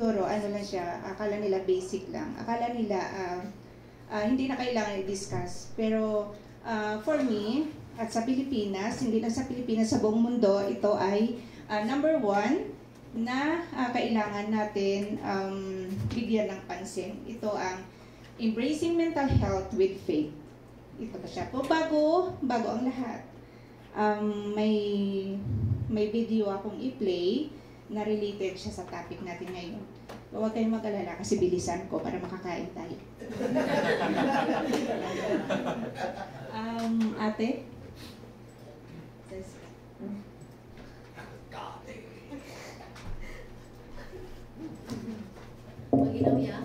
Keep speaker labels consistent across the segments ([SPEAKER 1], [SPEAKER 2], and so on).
[SPEAKER 1] siguro ano lang siya, akala nila basic lang. Akala nila hindi na kailangan i-discuss. Pero for me, at sa Pilipinas, hindi lang sa Pilipinas, sa buong mundo, ito ay number one na kailangan natin bigyan ng pansin. Ito ang embracing mental health with faith. Ito ba siya? Bago ang lahat. May video akong i-play na related siya sa topic natin ngayon. Huwag kayong mag-alala kasi bilisan ko para makakain tayo. Ate?
[SPEAKER 2] Maginaw ya?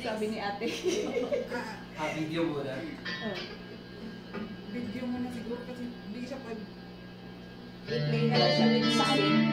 [SPEAKER 1] Sabi ni ate.
[SPEAKER 3] Video muna.
[SPEAKER 4] Video muna siguro kasi hindi siya pwede.
[SPEAKER 1] I-play na lang siya with silent.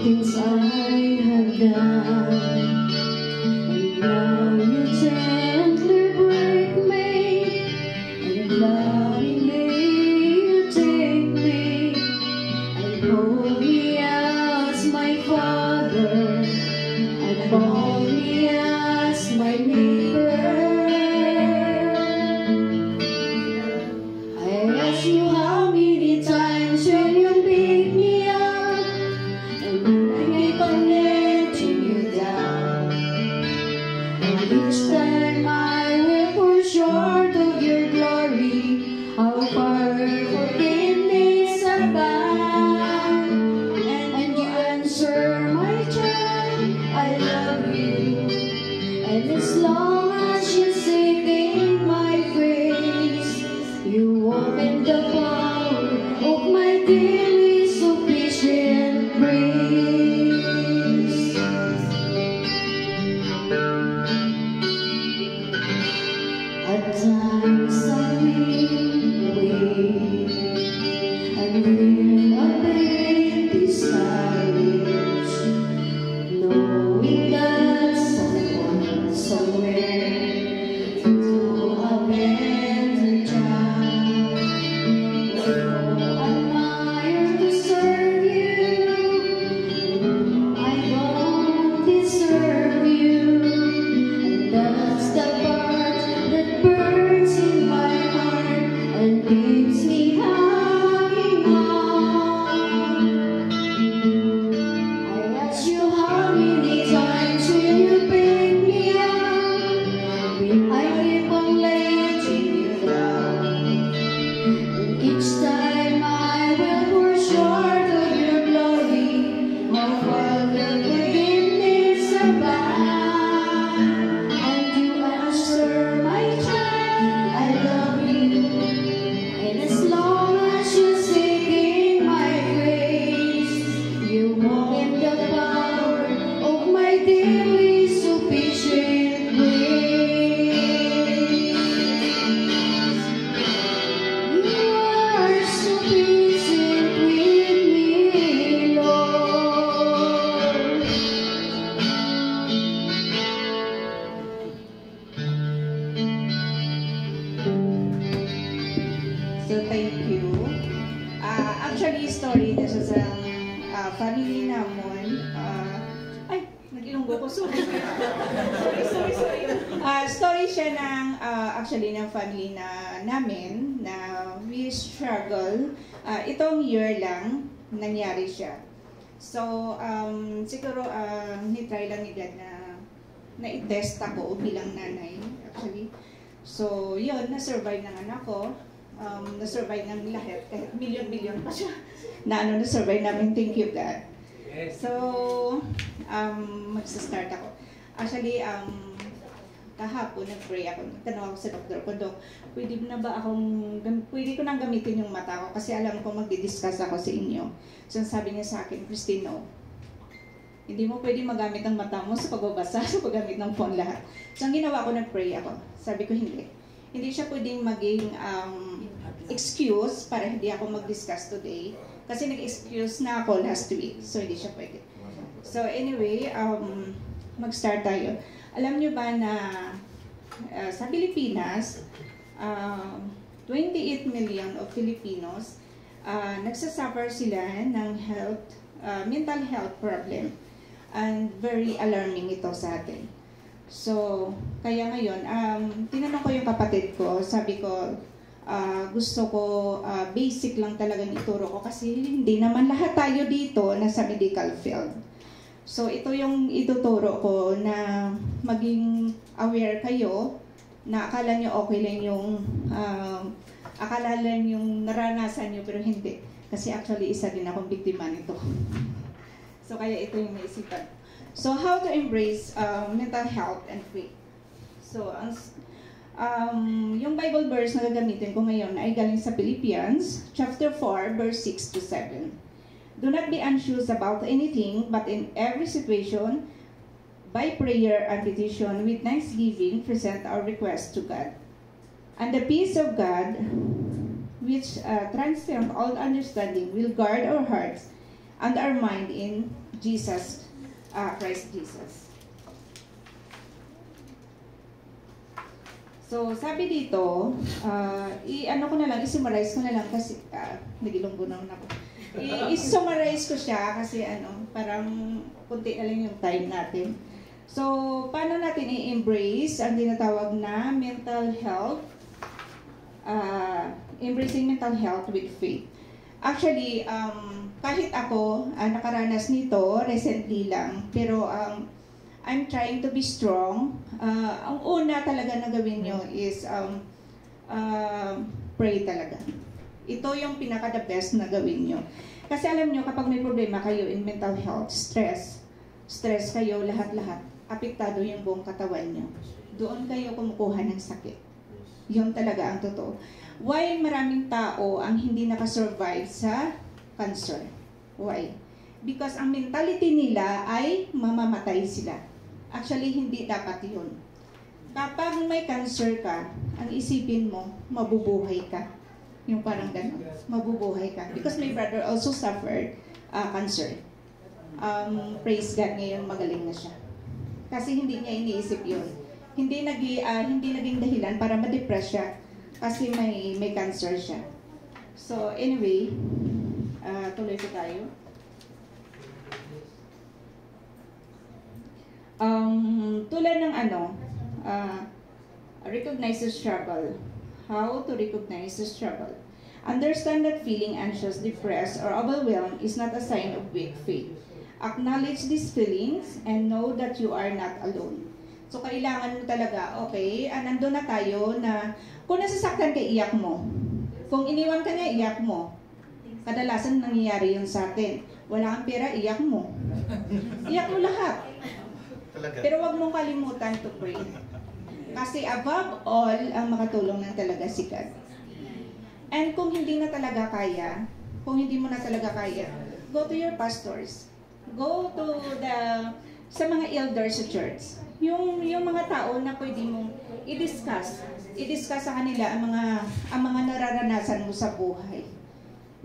[SPEAKER 2] Things I have done, and now you gently break me, and lovingly you take me, and hold me as my Father, and hold me as my neighbor. I ask you how many times when you pick me up, and I keep on letting you down, and each time I will fall short of your glory. How far forgiveness abound, and you answer, my child, I love you, and as long as you seek in my face, you open the power of my daily sufficient grace. At times I will wait and feel a great desires, knowing that someone somewhere to a better child will admire to serve you. I don't deserve you, and that's the part that burns in
[SPEAKER 1] So thank you. Actually, story na siya sa family namon. Ay, nag-ilunggo ko. Sorry. Story siya ng, actually, ng family namin na we struggle. Itong year lang, nangyari siya. So, siguro, ni-try lang ni God na i-test ako bilang nanay, actually. So, yun, na-survive ng anak ko. Na-survive ng lahat, kahit milyon-milyon pa siya. Na-survive namin, thank you God. So, magsa-start ako. Actually, kahapon, nag-pray ako. Tanong ako sa doktor ko, Dok, pwede ko nang gamitin yung mata ko kasi alam ko magdi-discuss ako sa inyo. So, sabi niya sa akin, Christine, no. Hindi mo pwede magamit ang mata mo sa pagbabasa, sa paggamit ng phone lahat. So, ang ginawa ko, nag-pray ako. Sabi ko, hindi. Hindi siya pwedeng maging excuse para hindi ako mag-discuss today. Kasi nag-excuse na ako last week. So, hindi siya pwede. So, anyway, mag-start tayo. Alam niyo ba na sa Pilipinas, 28 million of Filipinos, nagsasuffer sila ng mental health problem. And very alarming ito sa atin. So, kaya ngayon, tinanong ko yung kapatid ko, sabi ko, gusto ko basic lang talagang ituro ko kasi hindi naman lahat tayo dito nasa medical field. So, ito yung ituturo ko na maging aware kayo na akala nyo okay lang yung naranasan nyo pero hindi. Kasi actually, isa din akong biktima nito. So, kaya ito yung naisipan. So, how to embrace mental health and faith. So, yung Bible verse na gagamitin ko ngayon ay galing sa Philippians, chapter 4, verse 6 to 7. Do not be anxious about anything, but in every situation, by prayer and petition, with thanksgiving, present our requests to God. And the peace of God, which transcends all understanding, will guard our hearts and our mind in Jesus, Christ Jesus. So, sabi dito, i-summarize ko na lang kasi, nagilunggo naman ako. I-summarize ko siya kasi parang kunti na lang yung time natin. So, paano natin i-embrace ang tinatawag na mental health, embracing mental health with faith. Actually, kahit ako nakaranas nito recently lang, pero I'm trying to be strong. Ang una talaga na gawin nyo is pray talaga. Ito yung pinaka-the best na gawin nyo. Kasi alam nyo, kapag may problema kayo in mental health, stress kayo lahat-lahat, apektado yung buong katawan nyo. Doon kayo kumukuha ng sakit. Yun talaga ang totoo. Why maraming tao ang hindi nakasurvive sa cancer? Why? Because ang mentality nila ay mamamatay sila. Actually, hindi dapat yun. Kapag may cancer ka, ang isipin mo, mabubuhay ka. Yung parang gano'n, mabubuhay ka. Because my brother also suffered cancer. Praise God, ngayon magaling na siya. Kasi hindi niya iniisip yun. Hindi naging dahilan para ma-depress siya kasi may cancer siya. So anyway, tuloy po tayo. Tulad ng recognize the struggle. How to recognize the struggle. Understand that feeling anxious, depressed, or overwhelmed is not a sign of weak faith. Acknowledge these feelings and know that you are not alone. So, kailangan mo talaga, okay, nandun na tayo na kung nasasaktan ka, iyak mo. Kung iniwan ka niya, iyak mo. Kadalasan nangyayari yun sa atin. Wala kang pera, iyak mo. Iyak mo lahat. Pero wag mong kalimutan to pray. Kasi above all, ang makatulong ng talaga si God. And kung hindi na talaga kaya, kung hindi mo na talaga kaya, go to your pastors. Go to sa mga elders sa church. Yung mga tao na pwede mong i-discuss sa kanila ang mga nararanasan mo sa buhay.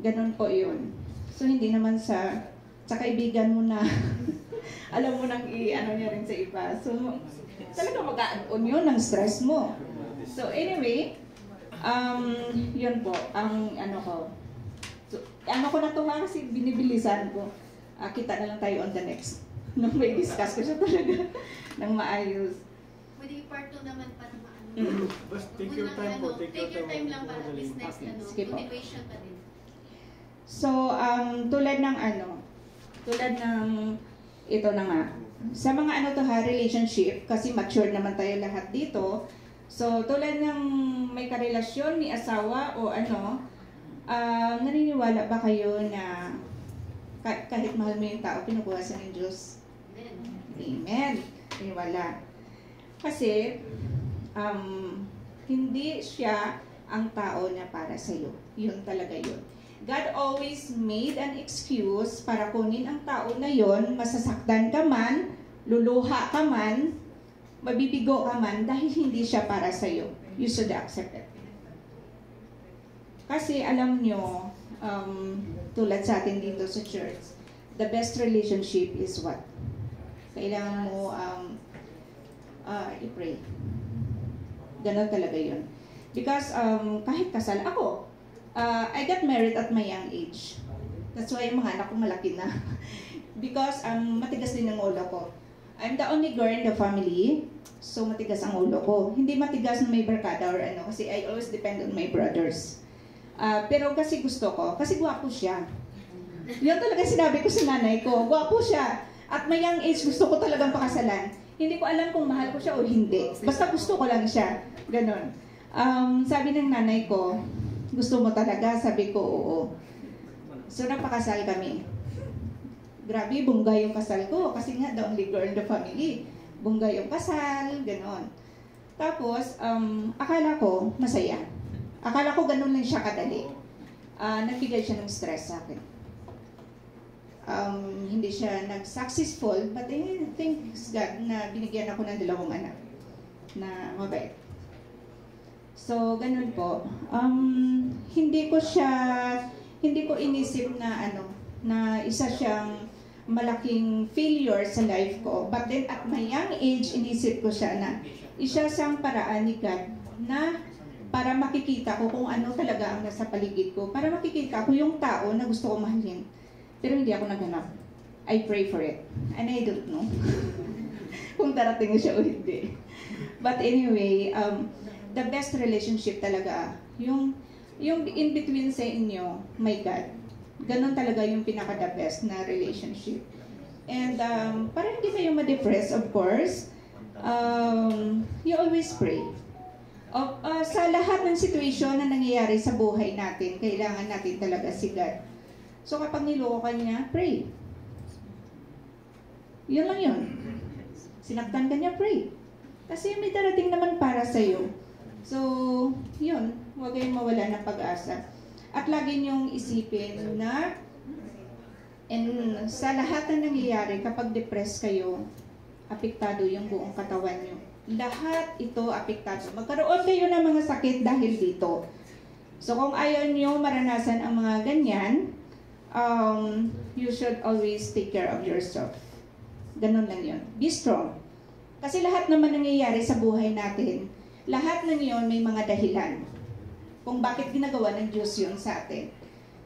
[SPEAKER 1] Ganun po yun. So hindi naman sa kaibigan mo na alam mo nang niya rin sa iba. So talaga mag-a-on yun ng stress mo. So anyway, Yun po, ang ano ko. So, ano ko natuwa kasi binibilisan ko. Kita na lang tayo on the next. Nung may discuss ko siya talaga ng maayos.
[SPEAKER 2] Pwede part 2 naman para maano.
[SPEAKER 5] Basta take your time po.
[SPEAKER 2] Take your time lang para this next
[SPEAKER 1] Sige po.
[SPEAKER 2] motivation pa din.
[SPEAKER 1] So, tulad ng ito na nga. Sa mga ano to ha, relationship, kasi mature naman tayo lahat dito. So, tulad ng may karelasyon, may asawa o ano, naniniwala ba kayo na kahit mahal mo yung tao, pinukuha sa ng Diyos? Amen. Naniniwala. Kasi, hindi siya ang tao na para sa'yo. Yun talaga yun. God always made an excuse para kunin ang tao na yon, masasaktan ka man, luluha ka man, mabibigo ka man, dahil hindi siya para sa'yo. You should accept it. Kasi alam nyo, tulad sa atin dito sa church, the best relationship is what? Kailangan mo i-pray. Ganon talaga yun. Because kahit kasal ako, I got married at my young age. That's why yung mga anak ko malaki na. Because matigas din ang ulo ko. I'm the only girl in the family, so matigas ang ulo ko. Hindi matigas na may barkada or ano, kasi I always depend on my brothers. Pero kasi gusto ko, kasi gwapo siya. Yun talaga sinabi ko sa nanay ko, gwapo siya. At my young age, gusto ko talagang pakasalan. Hindi ko alam kung mahal ko siya o hindi. Basta gusto ko lang siya. Ganon. Sabi ng nanay ko, gusto mo talaga? Sabi ko, oo. So, napakasal kami. Grabe, bungga yung kasal ko. Kasi nga, the only girl in the family. Bungga yung kasal, ganon. Tapos, akala ko, masaya. Akala ko ganon lang siya kadali. Nagbigay siya ng stress sa akin. Hindi siya nag-successful, but I think God na binigyan ako ng 2 anak na mabait. So, ganun po. Hindi ko inisip na na isa siyang malaking failure sa life ko. But then at my young age, inisip ko siya na isa siyang paraan ni God na para makikita ko kung ano talaga ang nasa paligid ko. Para makikita ko yung tao na gusto ko mahalin. Pero hindi ako naghanap. I pray for it. And I don't know kung darating siya o hindi. But anyway, the best relationship talaga, yung in between sa inyo, my God. Ganon talaga yung pinaka-the best na relationship. And para hindi kayo ma-depress, of course, you always pray. Sa lahat ng situation na nangyayari sa buhay natin, kailangan natin talaga si God. So kapag niloko ka niya, pray. Yun lang yun. Sinaktan ka niya, pray. Kasi may darating naman para sa'yo. So, yun. Huwag kayong mawala ng pag-asa. At lagi niyong isipin na sa lahat na nangyayari, kapag depressed kayo, apektado yung buong katawan niyo. Lahat ito apektado. Magkaroon kayo ng mga sakit dahil dito. So, kung ayaw niyo maranasan ang mga ganyan, you should always take care of yourself. Ganun lang yun. Be strong. Kasi lahat naman nangyayari sa buhay natin, lahat ng yun may mga dahilan kung bakit ginagawa ng Diyos yun sa atin.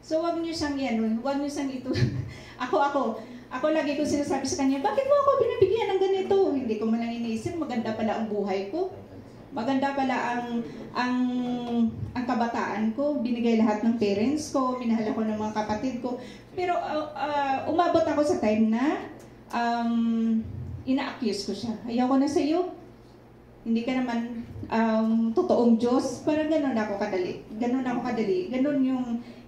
[SPEAKER 1] So, wag niyo siyang wag niyo siyang ito. Ako lagi ko sinasabi sa kanya, bakit mo ako binibigyan ng ganito? Hindi ko man lang iniisip, maganda pala ang buhay ko. Maganda pala ang kabataan ko, binigay lahat ng parents ko, minahal ako ng mga kapatid ko. Pero umabot ako sa time na ina-accuse ko siya. Ayoko na sa iyo. Hindi ka naman totoong Diyos. Parang ganun ako kadali. Ganun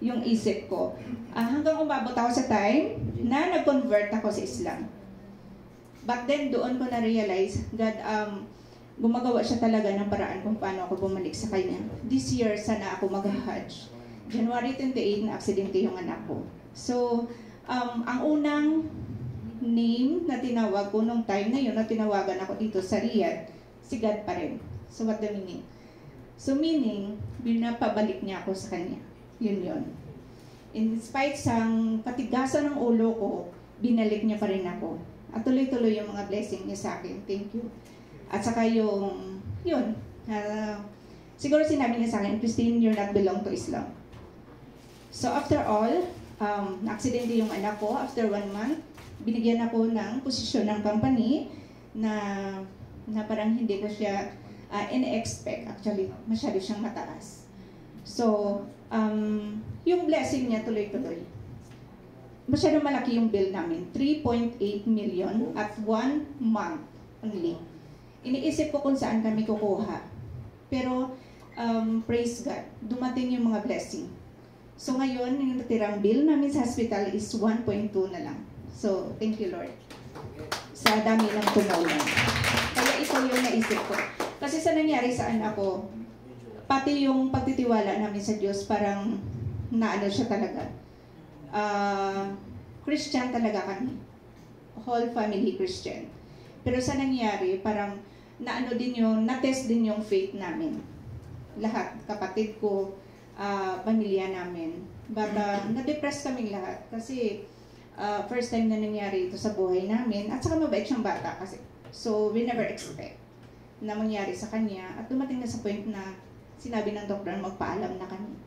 [SPEAKER 1] yung isip ko. Hanggang umabot ako sa time na nag-convert ako sa Islam. But then doon ko na-realize, God, gumagawa siya talaga ng paraan kung paano ako bumalik sa Kanya. This year, sana ako mag-Hajj. January 28, na-aksidente yung anak ko. So, ang unang name na tinawag ko nung time na yun, na tinawagan ako dito sa Riyadh, si God pa rin. So, what the meaning? So, meaning, binapabalik niya ako sa Kanya. Yun. In spite sang patigasan ng ulo ko, binalik niya pa rin ako. At tuloy-tuloy yung mga blessing niya sa akin. Thank you. At saka yung, siguro sinabi niya sa akin, Christine, you're not belong to Islam. So after all, na-aksidente yung anak ko. After 1 month, binigyan ako ng posisyon ng company na parang hindi ko siya in-expect. Actually, masyado siyang mataas. So, yung blessing niya tuloy-tuloy. Masyado malaki yung bill namin. 3.8 million at 1 month only. Iniisip ko kung saan kami kukuha. Pero, praise God, dumating yung mga blessing. So ngayon, yung natirang bill namin sa hospital is 1.2 na lang. So, thank you Lord. Sa dami ng tumulong. Kaya ito yung naisip ko. Kasi sa nangyari sa anak ko, pati yung pagtitiwala namin sa Diyos, parang naano siya talaga. Christian talaga kami. Whole family Christian. Pero sa nangyari, parang naano din yung, na-test din yung faith namin. Lahat, kapatid ko, pamilya namin. But na-depress kaming lahat kasi first time na nangyari ito sa buhay namin at saka mabait siyang bata kasi. So we never expect na mangyari sa kanya at dumating na sa point na sinabi ng doktor magpaalam na kami.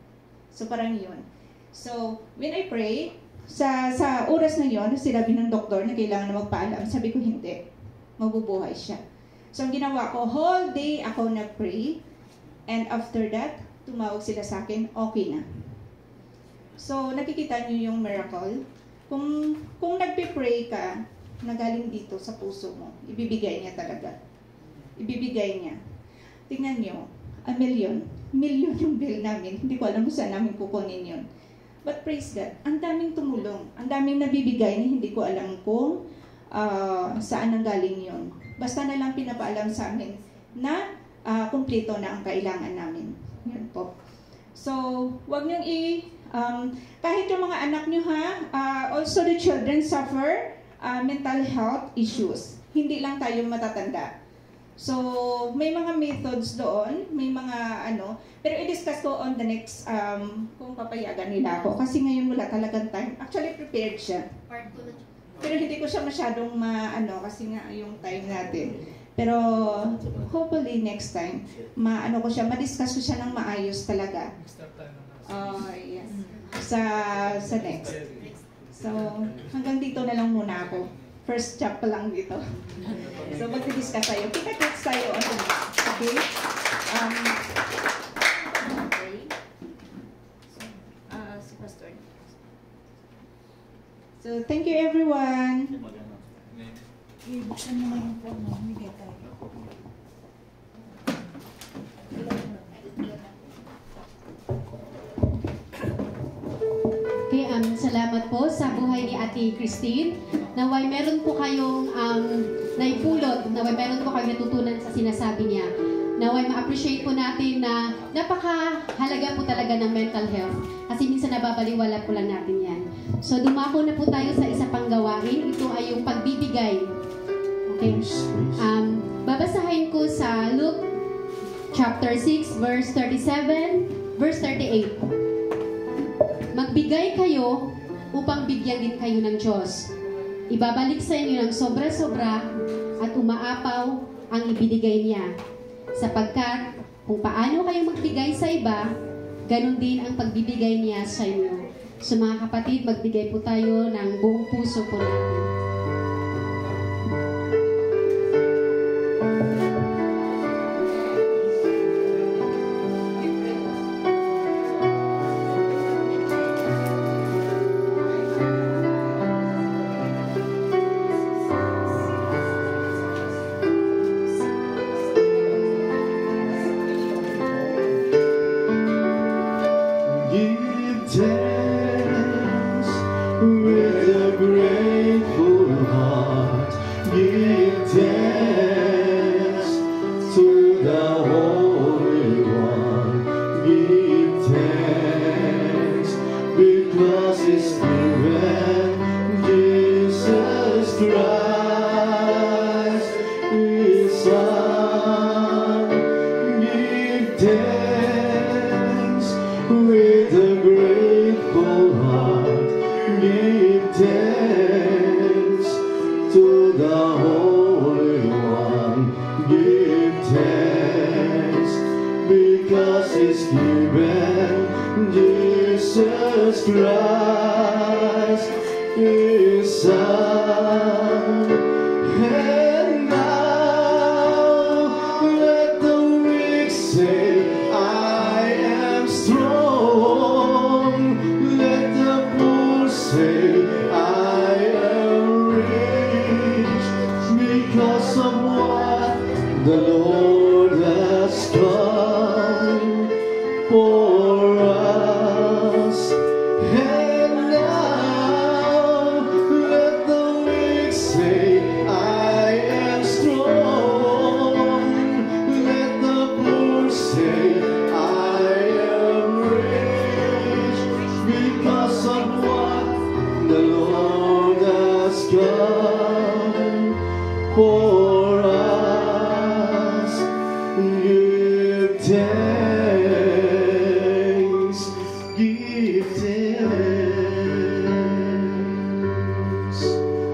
[SPEAKER 1] So parang yun. So when I pray, sa oras na yun, sinabi ng doktor na kailangan na magpaalam, sabi ko hindi, mabubuhay siya. So ang ginawa ko, whole day ako nag-pray and after that, tumawag sila sa akin, okay na. So, nakikita niyo yung miracle. Kung nagpe-pray ka, na galing dito sa puso mo, ibibigay niya talaga. Ibibigay niya. Tingnan niyo, 1 million. Million yung bill namin. Hindi ko alam kung saan namin kukunin yun. But praise God, ang daming tumulong. Ang daming nabibigay na hindi ko alam kung saan ang galing yun. Basta na lang pinapaalam sa amin na kumpleto na ang kailangan namin. Yan po. So, wag niyong kahit yung mga anak niyo also the children suffer mental health issues. Hindi lang tayo matatanda. So, may mga methods doon, may mga pero i-discuss ko on the next kung papayagan nila ako. Kasi ngayon wala talagang time. Actually, prepared siya.
[SPEAKER 2] Part 2 na.
[SPEAKER 1] Pero hindi ko siya masyadong kasi nga yung time natin. Pero hopefully next time, ko siya, ma-discuss ko siya ng maayos talaga. Yes. Sa next. So, hanggang dito na lang muna ako. First chap pa lang dito. So, mag-discuss tayo. Kita-kits tayo. Okay? Si Pastor. So, thank you everyone.
[SPEAKER 4] Buksan mo na yung phone mo. Humigay tayo.
[SPEAKER 2] Okay, salamat po sa buhay ni Ate Christine. Naway meron po kayong naipulot, naway meron po kayong natutunan sa sinasabi niya. Naway ma-appreciate po natin na napakahalaga po talaga ng mental health kasi minsan nababaliwala po lang natin yan. So dumako na po tayo sa isa pang gawain. Ito ay yung pagbibigay. Okay. Babasahin ko sa Luke chapter 6 verse 37, verse 38. Magbigay kayo upang bigyan din kayo ng Diyos. Ibabalik sa inyo ng sobra-sobra at umaapaw ang ibinigay niya. Sapagkat kung paano kayo magbigay sa iba, ganun din ang pagbibigay niya sa inyo. So mga kapatid, magbigay po tayo ng buong puso po natin.
[SPEAKER 6] To the Holy One, give thanks. us is given. Jesus Christ is Son. And now let the weak say, I am strong. Let the poor say, I am rich, because of what the Lord has done for us. And now let the weak say, I am strong. Let the poor say, I am rich, because of what the Lord has done for us. Give thanks, give thanks.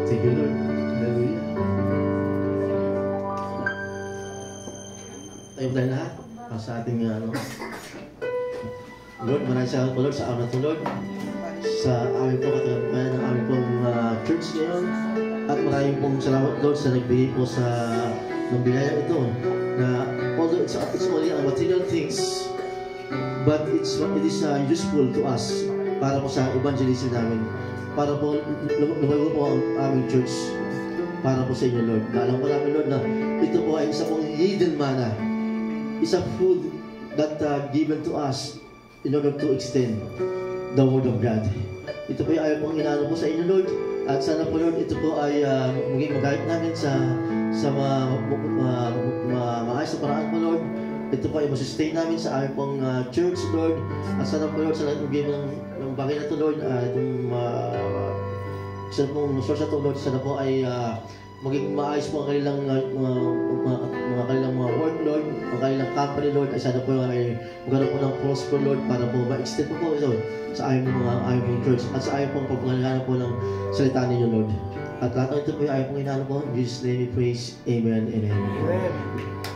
[SPEAKER 6] Thank you, Lord. Hallelujah. Tayo tayo lahat sa ating Lord, maraming salamat po Lord sa araw na ito, Lord, sa aming po katagapan ng aming pong church ngayon. At maraming pong salamat Lord sa nagbigay po sa ng biyaya ito, na although it's only material things, but it is useful to us para po sa evangelism namin, para po lumago po ang aming church para po sa inyo, Lord. Alam po namin, Lord, na ito po ay isa pong hidden manna, isang food that given to us in order to extend the Word of God. Ito po ay ayaw pong inaano po sa inyo, Lord. At sana po, Lord, ito po ay maging magamit namin sa maayos na paraan po, Lord. Ito po ay masustain namin sa aming pong church, Lord. At sana po, Lord, sa naging ng bagay na ito, Lord, itong isa pong source na ito, Lord, sana po ay maging maayos po ang kanilang mga work, Lord, ang kanilang company, Lord. Ay sana po ay magkaroon po ng prosper, Lord, para po ma-extend po ito sa aming church at sa aming pong pagpangalanan po ng salita ninyo, Lord. At lahat ng ito po ay aming pong inaano po. In Jesus' name we praise. Amen and amen.
[SPEAKER 5] Amen.